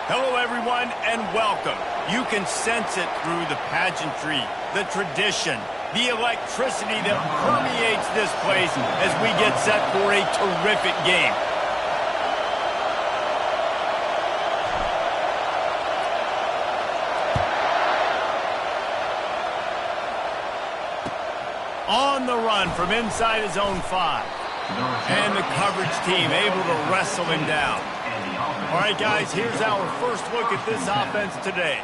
Hello, everyone, and welcome. You can sense it through the pageantry, the tradition, the electricity that permeates this place as we get set for a terrific game. On the run from inside his own 5. And the coverage team able to wrestle him down. All right, guys, here's our first look at this offense today.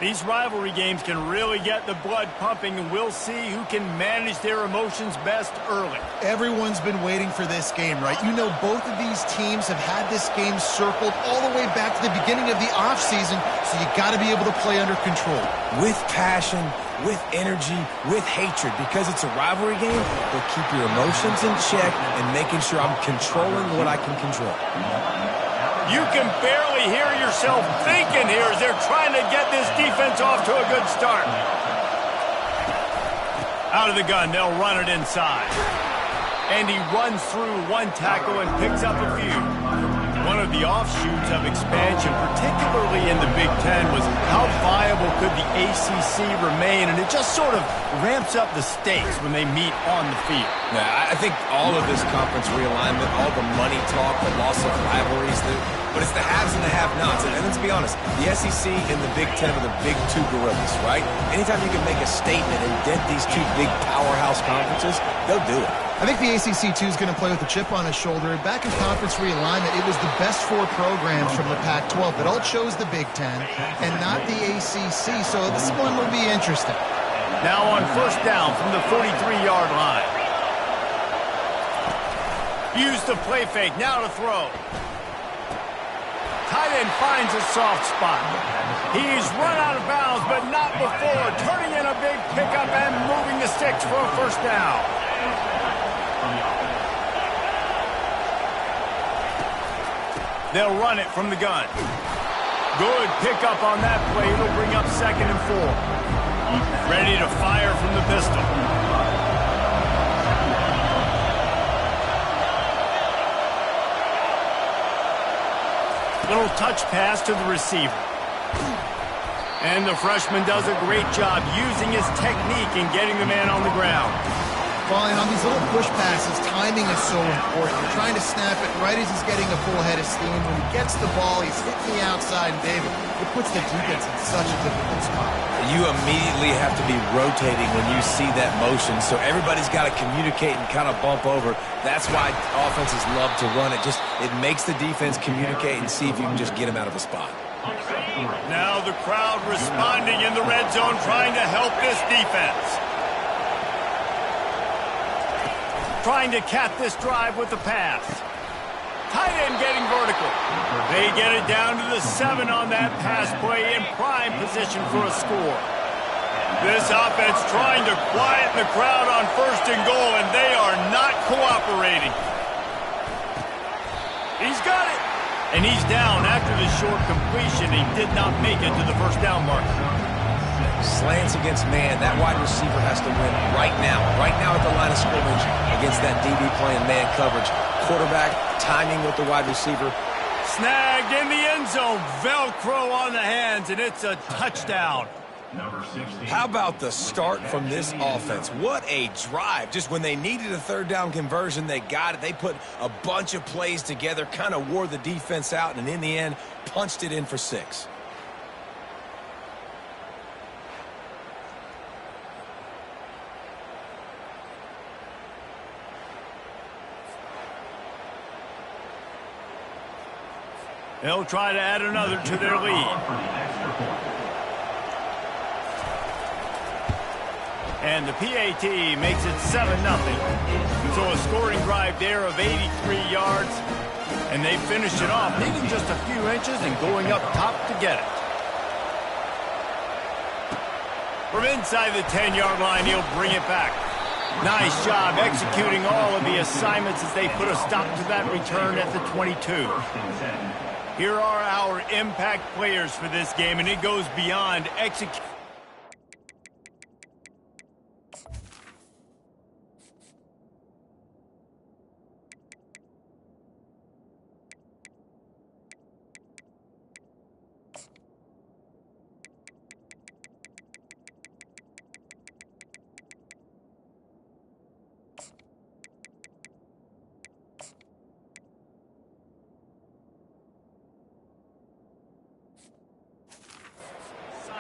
These rivalry games can really get the blood pumping, and we'll see who can manage their emotions best early. Everyone's been waiting for this game, right? You know, both of these teams have had this game circled all the way back to the beginning of the offseason, so you got to be able to play under control. With passion, with energy, with hatred. Because it's a rivalry game, they'll keep your emotions in check and making sure I'm controlling what I can control. You can barely hear yourself thinking here as they're trying to get this defense off to a good start. Out of the gun, they'll run it inside. And he runs through one tackle and picks up a few. One of the offshoots of expansion, particularly in the Big Ten, was how viable could the ACC remain, and it just sort of ramps up the stakes when they meet on the field. Yeah, I think all of this conference realignment, all the money talk, the loss of rivalries, but it's the haves and the have-nots. And let's be honest, the SEC and the Big Ten are the big two gorillas, right? Anytime you can make a statement and dent these two big powerhouse conferences, they'll do it. I think the ACC, too, is going to play with a chip on his shoulder. Back in conference realignment, it was the best 4 programs from the Pac-12 that all chose the Big Ten and not the ACC, so this one will be interesting. Now on first down from the 43-yard line. Use the play fake, now to throw. Tight end finds a soft spot. He's run out of bounds, but not before, turning in a big pickup and moving the sticks for a first down. They'll run it from the gun. Good pickup on that play. It'll bring up 2nd and 4. Ready to fire from the pistol. Little touch pass to the receiver. And the freshman does a great job using his technique and getting the man on the ground. Well, and on these little push passes, timing is so important. You're trying to snap it right as he's getting a full head of steam. When he gets the ball, he's hitting the outside, and David, it puts the defense in such a difficult spot. You immediately have to be rotating when you see that motion, so everybody's got to communicate and kind of bump over. That's why offenses love to run it. It makes the defense communicate and see if you can just get him out of a spot. Now the crowd responding in the red zone, trying to help this defense. Trying to cap this drive with the pass. Tight end getting vertical. They get it down to the 7 on that pass play in prime position for a score. This offense trying to quiet the crowd on 1st and goal, and they are not cooperating. He's got it. And he's down after the short completion. He did not make it to the first down mark. Slants against man. That wide receiver has to win right now at the line of scrimmage against that DB playing man coverage. Quarterback timing with the wide receiver. Snagged in the end zone. Velcro on the hands, and it's a touchdown. How about the start from this offense? What a drive. Just when they needed a 3rd down conversion, they got it. They put a bunch of plays together, kind of wore the defense out, and in the end, punched it in for 6. They'll try to add another to their lead. And the PAT makes it 7-0. So a scoring drive there of 83 yards. And they finished it off, needing just a few inches and going up top to get it. From inside the 10-yard line, he'll bring it back. Nice job executing all of the assignments as they put a stop to that return at the 22. Here are our impact players for this game, and it goes beyond execution.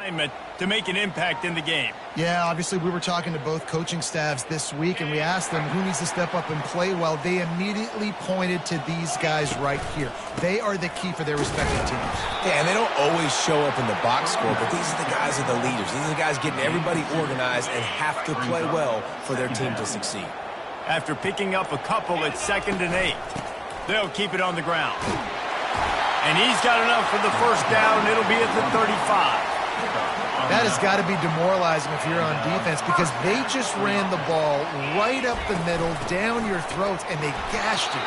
alignment to make an impact in the game. Yeah, obviously we were talking to both coaching staffs this week, and we asked them who needs to step up and play well. They immediately pointed to these guys right here. They are the key for their respective teams. Yeah, and they don't always show up in the box score, but these are the guys who are the leaders. These are the guys getting everybody organized and have to play well for their team to succeed. After picking up a couple at 2nd and 8, they'll keep it on the ground. And he's got enough for the first down. It'll be at the 35. That has got to be demoralizing if you're on defense, because they just ran the ball right up the middle, down your throats, and they gashed you.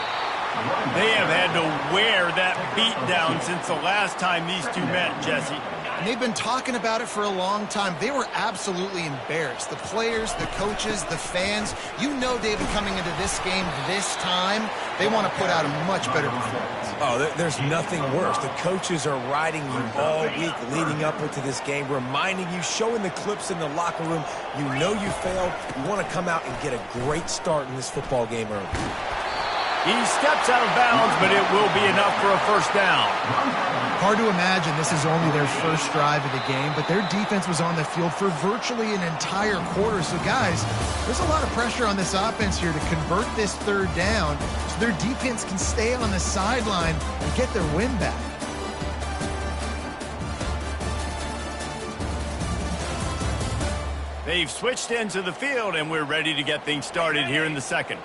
They have had to wear that beat down since the last time these two met, Jesse. And they've been talking about it for a long time. They were absolutely embarrassed. The players, the coaches, the fans. You know, David, coming into this game this time, they want to put out a much better performance. Oh, there's nothing worse. The coaches are riding you all week leading up into this game, reminding you, showing the clips in the locker room. You know you failed. You want to come out and get a great start in this football game early. He steps out of bounds, but it will be enough for a first down. Hard to imagine this is only their first drive of the game, but their defense was on the field for virtually an entire quarter. So, guys, there's a lot of pressure on this offense here to convert this 3rd down so their defense can stay on the sideline and get their win back. They've switched into the field, and we're ready to get things started here in the 2nd.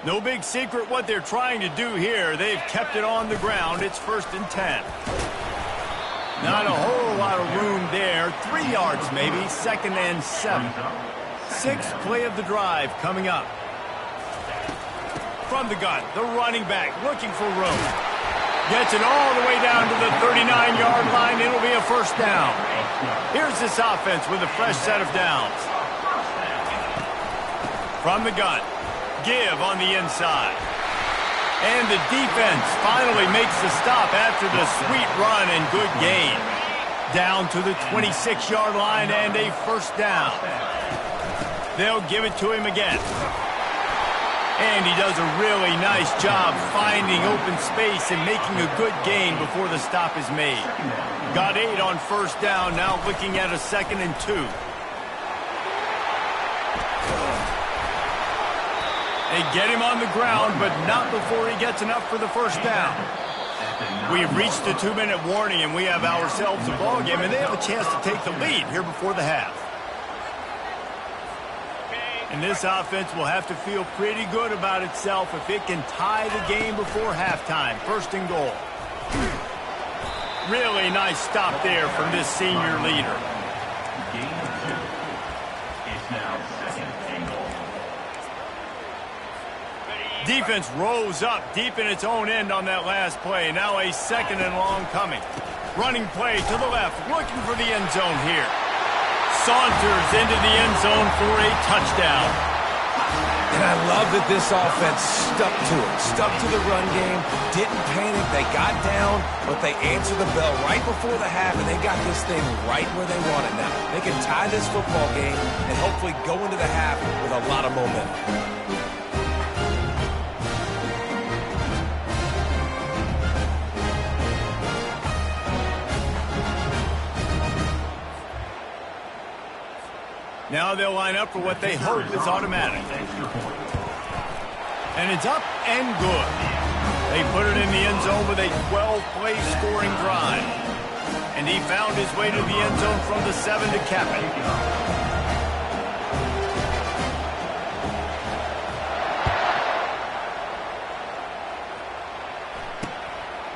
No big secret what they're trying to do here. They've kept it on the ground. It's 1st and 10. Not a whole lot of room there. 3 yards maybe. 2nd and 7. 6th play of the drive coming up. From the gun, the running back looking for room. Gets it all the way down to the 39-yard line. It'll be a first down. Here's this offense with a fresh set of downs. From the gun. Give on the inside. And the defense finally makes the stop after the sweet run and good gain. Down to the 26-yard line and a first down. They'll give it to him again. And he does a really nice job finding open space and making a good gain before the stop is made. Got 8 on first down, now looking at a 2nd and 2. They get him on the ground, but not before he gets enough for the first down. We've reached the 2-minute warning, and we have ourselves a ball game, and they have a chance to take the lead here before the half. And this offense will have to feel pretty good about itself if it can tie the game before halftime. 1st and goal. Really nice stop there from this senior leader. Defense rose up deep in its own end on that last play. Now a 2nd and long coming. Running play to the left, looking for the end zone here. Saunters into the end zone for a touchdown. And I love that this offense stuck to it, stuck to the run game, didn't panic. They got down, but they answered the bell right before the half, and they got this thing right where they want it now. They can tie this football game and hopefully go into the half with a lot of momentum. Now they'll line up for what they hope is automatic. And it's up and good. They put it in the end zone with a 12-play scoring drive. And he found his way to the end zone from the 7 to cap it.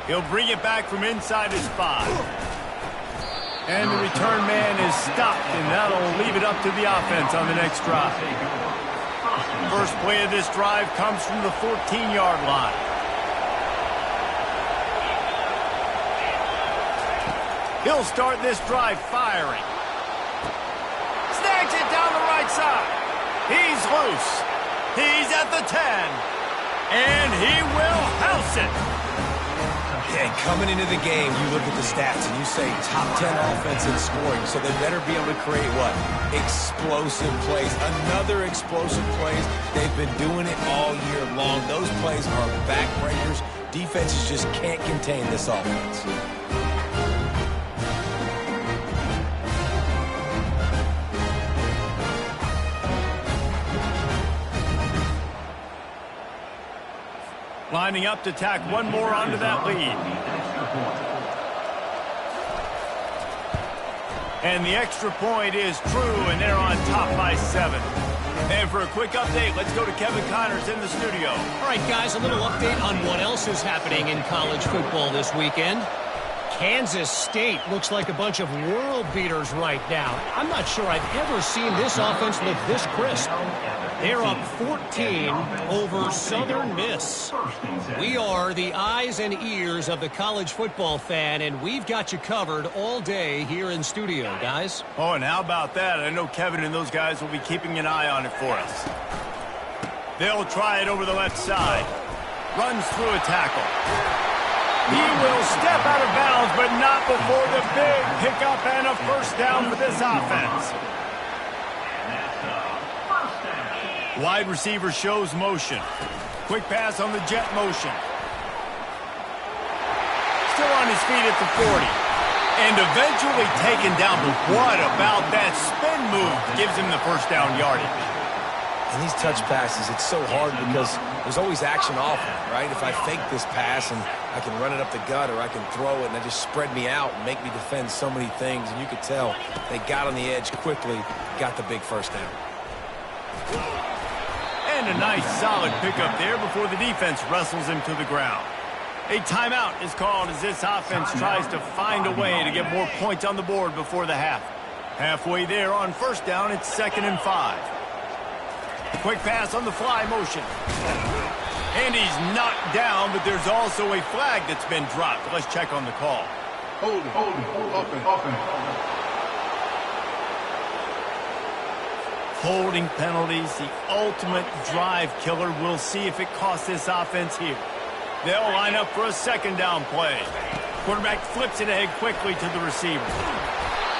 He'll bring it back from inside his 5. And the return man is stopped, and that'll leave it up to the offense on the next drive. First play of this drive comes from the 14-yard line. He'll start this drive firing. Snags it down the right side. He's loose. He's at the 10. And he will house it. And coming into the game, you look at the stats and you say top 10 offense in scoring, so they better be able to create what? Explosive plays. Another explosive plays. They've been doing it all year long. Those plays are backbreakers. Defenses just can't contain this offense. Lining up to tack one more onto that lead. And the extra point is true, and they're on top by 7. And for a quick update, let's go to Kevin Connors in the studio. All right, guys, a little update on what else is happening in college football this weekend. Kansas State looks like a bunch of world beaters right now. I'm not sure I've ever seen this offense look this crisp. They're up 14 over Southern Miss. We are the eyes and ears of the college football fan, and we've got you covered all day here in studio, guys. Oh, and how about that? I know Kevin and those guys will be keeping an eye on it for us. They'll try it over the left side. Runs through a tackle. He will step out of bounds, but not before the big pickup and a first down for this offense. Wide receiver shows motion. Quick pass on the jet motion. Still on his feet at the 40. And eventually taken down. But what about that spin move gives him the first down yardage? And these touch passes, it's so hard because there's always action off it, right? If I fake this pass and I can run it up the gut or I can throw it and they just spread me out and make me defend so many things. And you could tell they got on the edge quickly, got the big first down. And a nice solid pickup there before the defense wrestles him to the ground. A timeout is called as this offense tries to find a way to get more points on the board before the half. Halfway there on first down, it's 2nd and 5. Quick pass on the fly motion. And he's knocked down, but there's also a flag that's been dropped. Let's check on the call. Hold it, open. Holding penalties, the ultimate drive killer. We'll see if it costs this offense here. They'll line up for a second down play. Quarterback flips it ahead quickly to the receiver.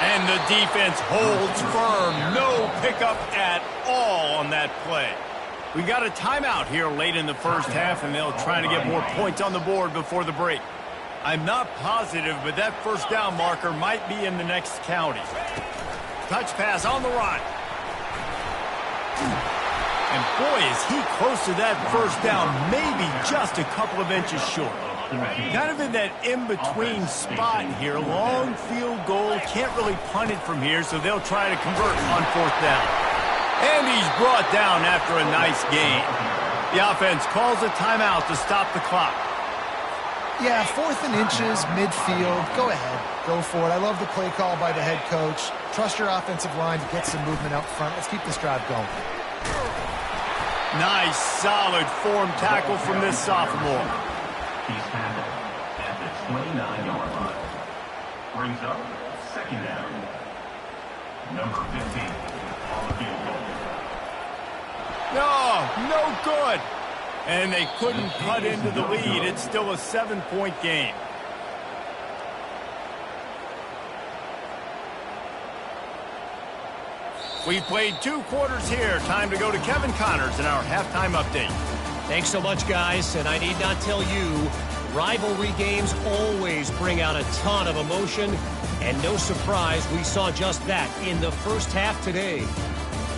And the defense holds firm. No pickup at all on that play. We got a timeout here late in the first half, and they'll try to get more points on the board before the break. I'm not positive, but that first down marker might be in the next county. Touch pass on the run. And boy, is he close to that first down, maybe just a couple of inches short. Kind of in that in-between spot here. Long field goal, can't really punt it from here, so they'll try to convert on 4th down. And he's brought down after a nice gain. The offense calls a timeout to stop the clock. Yeah, 4th and inches, midfield. Go ahead. Go for it. I love the play call by the head coach. Trust your offensive line to get some movement out front. Let's keep this drive going. Nice, solid form tackle from this sophomore. He's tackled at the 29-yard line. Brings up 2nd down. Number 15 on the field goal. No good. And they couldn't cut into the lead. It's still a 7-point game. We've played 2 quarters here. Time to go to Kevin Connors in our halftime update. Thanks so much, guys, and I need not tell you, rivalry games always bring out a ton of emotion, and no surprise, we saw just that in the first half today.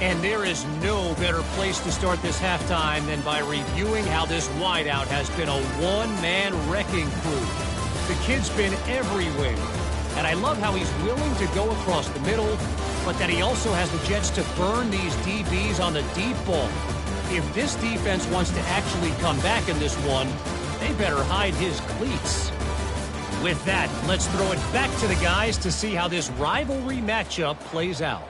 And there is no better place to start this halftime than by reviewing how this wideout has been a one-man wrecking crew. The kid's been everywhere, and I love how he's willing to go across the middle, but that he also has the jets to burn these DBs on the deep ball. If this defense wants to actually come back in this one, they better hide his cleats. With that, let's throw it back to the guys to see how this rivalry matchup plays out.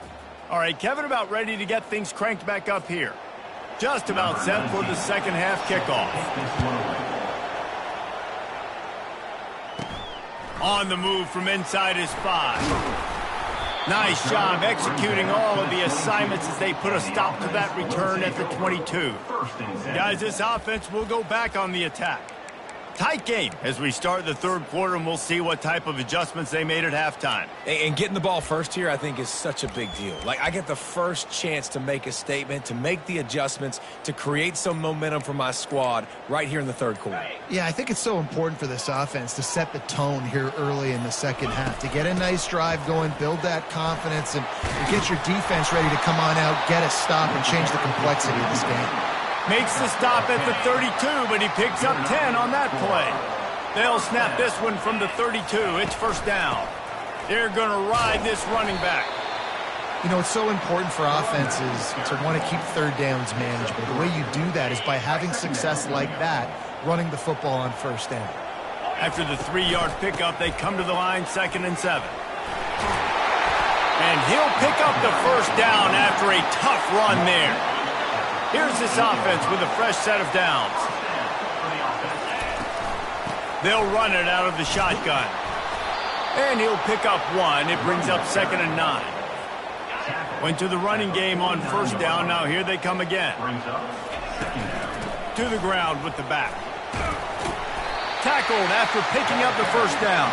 All right, Kevin, about ready to get things cranked back up here. Just about set for the second half kickoff. On the move from inside his 5. Nice job executing all of the assignments as they put a stop to that return at the 22. Guys, this offense will go back on the attack. Tight game as we start the third quarter, and we'll see what type of adjustments they made at halftime. And getting the ball first here, I think, is such a big deal. Like, I get the first chance to make a statement, to make the adjustments, to create some momentum for my squad right here in the third quarter. Yeah, I think it's so important for this offense to set the tone here early in the second half, to get a nice drive going, build that confidence, and get your defense ready to come on out, get a stop, and change the complexity of this game. Makes the stop at the 32, but he picks up 10 on that play. They'll snap this one from the 32. It's first down. They're going to ride this running back. You know, it's so important for offenses to want to keep third downs manageable. The way you do that is by having success like that, running the football on first down. After the 3-yard pickup, they come to the line 2nd and 7. And he'll pick up the first down after a tough run there. Here's this offense with a fresh set of downs. They'll run it out of the shotgun. And he'll pick up 1. It brings up 2nd and 9. Went to the running game on first down. Now here they come again. To the ground with the back. Tackled after picking up the first down.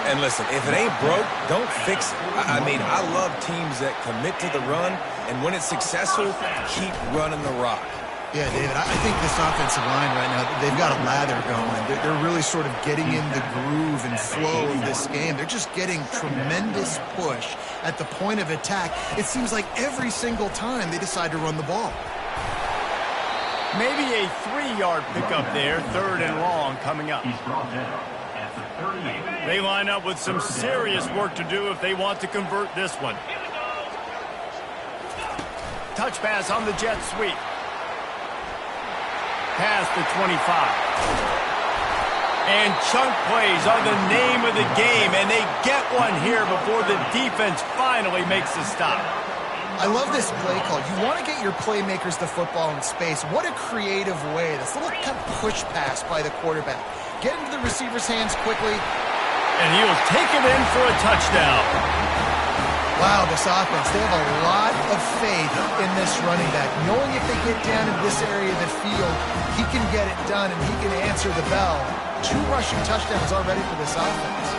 And listen, if it ain't broke, don't fix it. I mean, I love teams that commit to the run, and when it's successful, keep running the rock. Yeah, David, I think this offensive line right now, they've got a lather going. They're really sort of getting in the groove and flow of this game. They're just getting tremendous push at the point of attack. It seems like every single time they decide to run the ball. Maybe a 3-yard pickup there, 3rd and long coming up. They line up with some serious work to do if they want to convert this one. Touch pass on the jet sweep. Past the 25. And chunk plays are the name of the game, and they get one here before the defense finally makes the stop. I love this play call. You want to get your playmakers the football in space. What a creative way. This little kind of push pass by the quarterback. Get into the receiver's hands quickly. And he'll take it in for a touchdown. Wow, this offense, they have a lot of faith in this running back. Knowing if they get down in this area of the field, he can get it done and he can answer the bell. 2 rushing touchdowns already for this offense.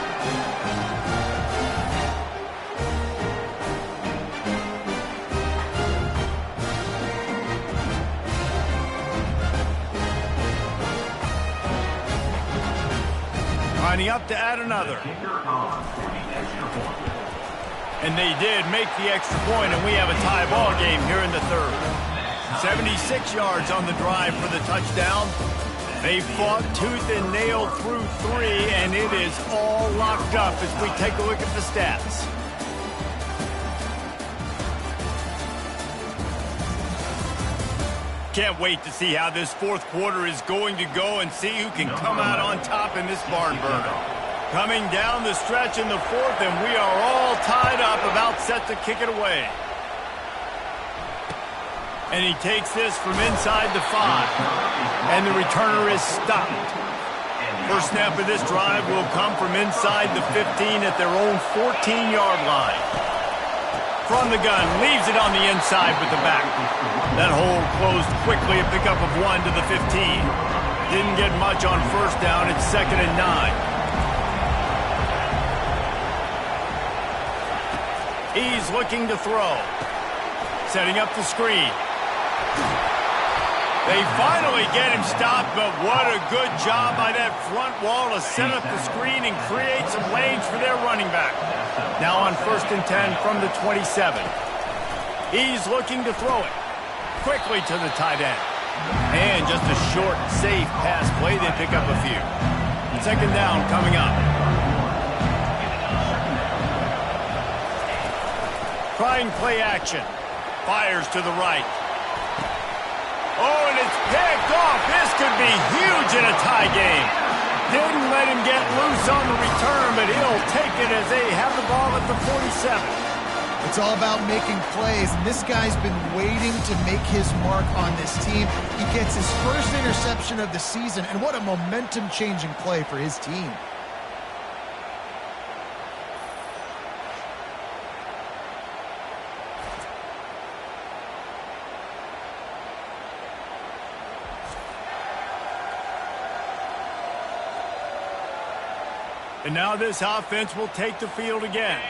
Lining up to add another. And they did make the extra point, and we have a tie ball game here in the 3rd. 76 yards on the drive for the touchdown. They fought tooth and nail through 3, and it is all locked up as we take a look at the stats. Can't wait to see how this 4th quarter is going to go and see who can come out on top in this barn burner. Coming down the stretch in the 4th, and we are all tied up, about set to kick it away. And he takes this from inside the 5. And the returner is stopped. First snap of this drive will come from inside the 15 at their own 14-yard line. From the gun, leaves it on the inside with the back. That hole closed quickly, a pickup of 1 to the 15. Didn't get much on first down. It's 2nd and 9. He's looking to throw. Setting up the screen. They finally get him stopped, but what a good job by that front wall to set up the screen and create some lanes for their running back. Now on 1st and 10 from the 27. He's looking to throw it. Quickly to the tight end. And just a short, safe pass play. They pick up a few. 2nd down coming up. Trying play action. Fires to the right. Oh, and it's picked off. This could be huge in a tie game. Didn't let him get loose on the return, but he'll take it as they have the ball at the 47. It's all about making plays, and this guy's been waiting to make his mark on this team. He gets his first interception of the season, and what a momentum-changing play for his team. And now this offense will take the field again.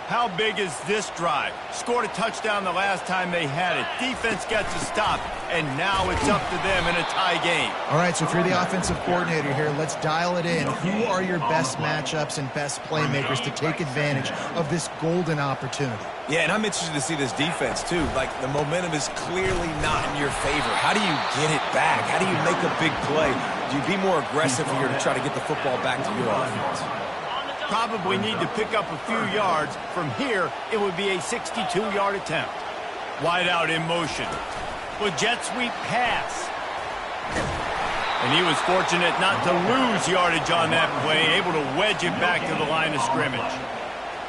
How big is this drive? Scored a touchdown the last time they had it. Defense gets a stop, and now it's up to them in a tie game. All right, so if you're the offensive coordinator here, let's dial it in. Who are your best matchups and best playmakers to take advantage of this golden opportunity? Yeah, and I'm interested to see this defense, too. Like, the momentum is clearly not in your favor. How do you get it back? How do you make a big play? Do you be more aggressive here to try to get the football back to your offense? Probably need to pick up a few yards. From here, it would be a 62-yard attempt. Wide out in motion. With jet sweep pass. And he was fortunate not to lose yardage on that play, able to wedge it back to the line of scrimmage.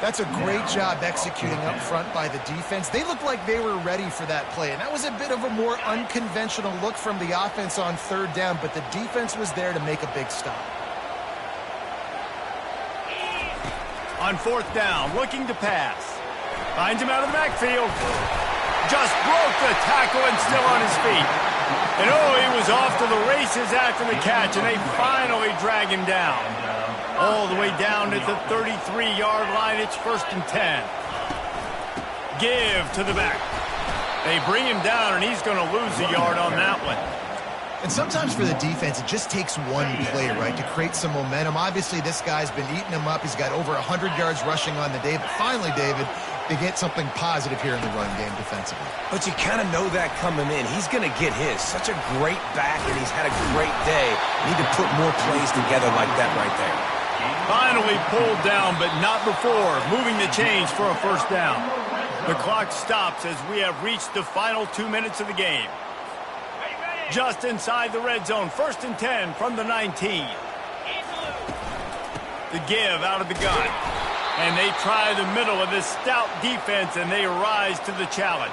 That's a great job executing up front by the defense. They looked like they were ready for that play, and that was a bit of a more unconventional look from the offense on third down, but the defense was there to make a big stop. On fourth down, looking to pass. Finds him out of the backfield. Just broke the tackle and still on his feet. And he was off to the races after the catch, and they finally drag him down. All the way down at the 33-yard line. It's 1st and 10. Give to the back. They bring him down, and he's going to lose a yard on that one. And sometimes for the defense, it just takes one play, right, to create some momentum. Obviously, this guy's been eating him up. He's got over 100 yards rushing on the day. But finally, David, they get something positive here in the run game defensively. But you kind of know that coming in. He's going to get his. Such a great back, and he's had a great day. Need to put more plays together like that right there. Finally pulled down, but not before. Moving the chains for a first down. The clock stops as we have reached the final 2 minutes of the game. Just inside the red zone. 1st and 10 from the 19. The give out of the gun. And they try the middle of this stout defense, and they rise to the challenge.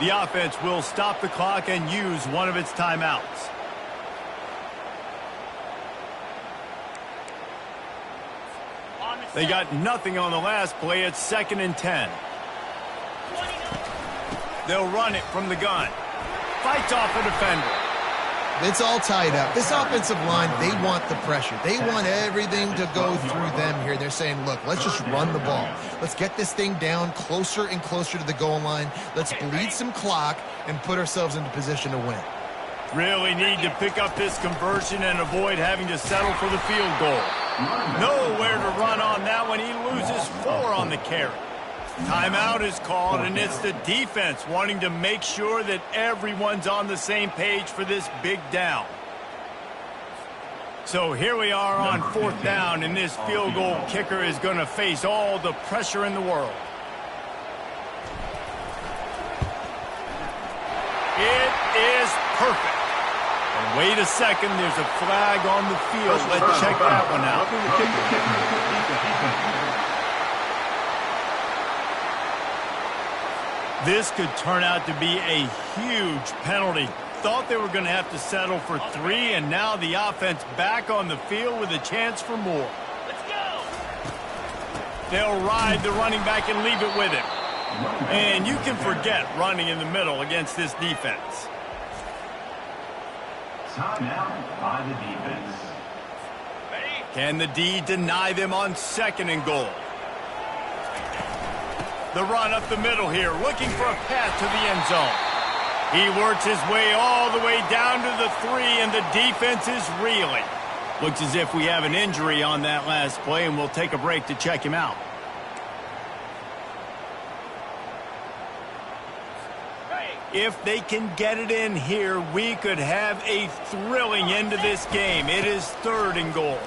The offense will stop the clock and use one of its timeouts. They got nothing on the last play. It's 2nd and 10. They'll run it from the gun. Fights off a defender. It's all tied up. This offensive line, they want the pressure. They want everything to go through them here. They're saying, look, let's just run the ball. Let's get this thing down closer and closer to the goal line. Let's bleed some clock and put ourselves into position to win. Really need to pick up this conversion and avoid having to settle for the field goal. Nowhere to run on that one. He loses 4 on the carry. Timeout is called, and it's the defense wanting to make sure that everyone's on the same page for this big down. So here we are on 4th down, and this field goal kicker is going to face all the pressure in the world. It is perfect. And wait a second, there's a flag on the field. Let's check that one out. This could turn out to be a huge penalty. Thought they were going to have to settle for 3, and now the offense back on the field with a chance for more. Let's go. They'll ride the running back and leave it with him. And you can forget running in the middle against this defense. Timeout by the defense. Can the D deny them on 2nd and goal? The run up the middle here, looking for a path to the end zone. He works his way all the way down to the 3, and the defense is reeling. Looks as if we have an injury on that last play, and we'll take a break to check him out. If they can get it in here, we could have a thrilling end to this game. It is 3rd and goal.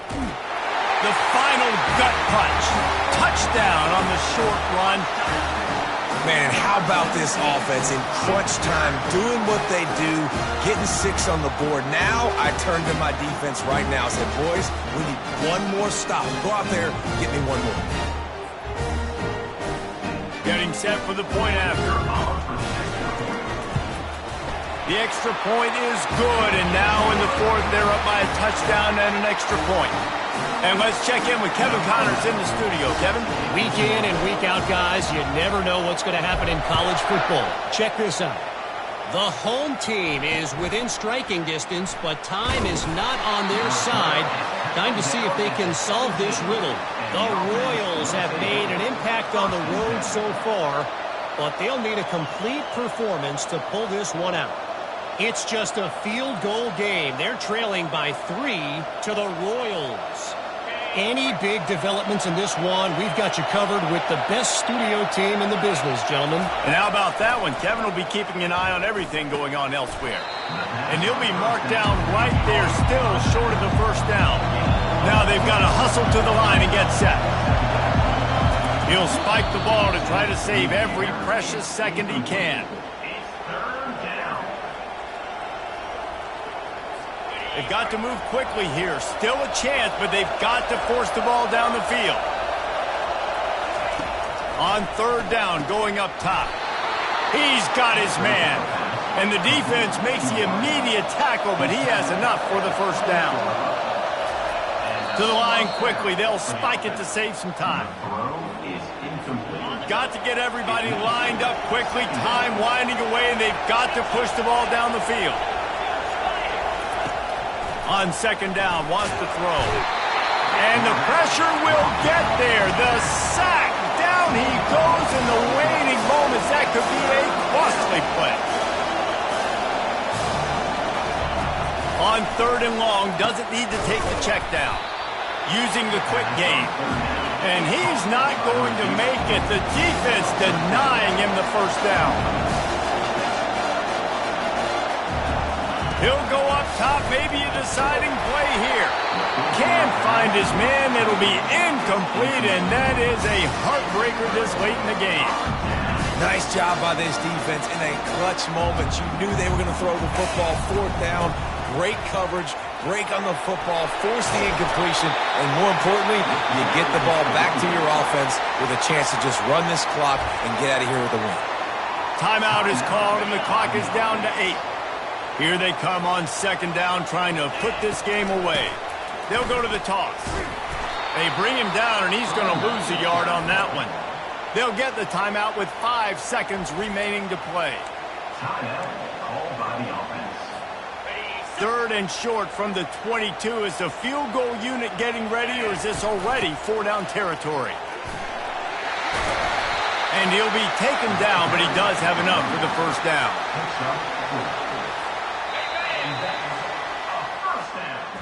The final gut punch. Touchdown on the short run. Man, how about this offense in crunch time, doing what they do, getting 6 on the board. Now I turn to my defense right now and said, boys, we need one more stop. Go out there, get me one more. Getting set for the point after. The extra point is good, and now in the 4th, they're up by a touchdown and an extra point. And let's check in with Kevin Connors in the studio. Kevin? Week in and week out, guys, you never know what's going to happen in college football. Check this out. The home team is within striking distance, but time is not on their side. Time to see if they can solve this riddle. The Royals have made an impact on the road so far, but they'll need a complete performance to pull this one out. It's just a field goal game. They're trailing by 3 to the Royals. Any big developments in this one, we've got you covered with the best studio team in the business, gentlemen. And how about that one? Kevin will be keeping an eye on everything going on elsewhere. And he'll be marked down right there, still short of the first down. Now they've got to hustle to the line and get set. He'll spike the ball to try to save every precious second he can. They've got to move quickly here. Still a chance, but they've got to force the ball down the field. On third down, going up top. He's got his man. And the defense makes the immediate tackle, but he has enough for the first down. To the line quickly. They'll spike it to save some time. Got to get everybody lined up quickly. Time winding away, and they've got to push the ball down the field. On second down, wants to throw. And the pressure will get there. The sack. Down he goes in the waning moments. That could be a costly play. On third and long, doesn't need to take the check down. Using the quick game. And he's not going to make it. The defense denying him the first down. He'll go up top, maybe a deciding play here. Can't find his man. It'll be incomplete, and that is a heartbreaker this late in the game. Nice job by this defense in a clutch moment. You knew they were going to throw the football. Fourth down, great coverage, break on the football, force the incompletion, and more importantly, you get the ball back to your offense with a chance to just run this clock and get out of here with a win. Timeout is called, and the clock is down to 8. Here they come on second down, trying to put this game away. They'll go to the toss. They bring him down, and he's going to lose a yard on that one. They'll get the timeout with 5 seconds remaining to play. Timeout called by the offense. Third and short from the 22. Is the field goal unit getting ready, or is this already 4-down territory? And he'll be taken down, but he does have enough for the first down.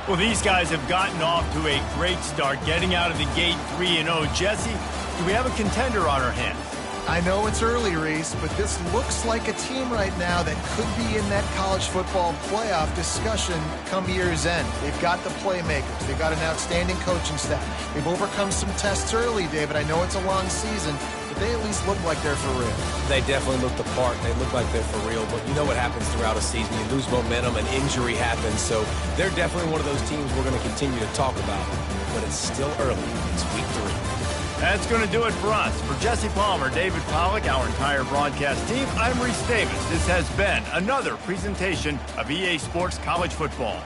Well, these guys have gotten off to a great start, getting out of the gate 3-0. Jesse, do we have a contender on our hands? I know it's early, Reese, but this looks like a team right now that could be in that college football playoff discussion come year's end. They've got the playmakers. They've got an outstanding coaching staff. They've overcome some tests early, David. I know it's a long season, but they at least look like they're for real. They definitely look the part. They look like they're for real, but you know what happens throughout a season. You lose momentum, and injury happens, so they're definitely one of those teams we're going to continue to talk about, but it's still early. It's week 3. That's going to do it for us. For Jesse Palmer, David Pollack, our entire broadcast team, I'm Reese Davis. This has been another presentation of EA Sports College Football.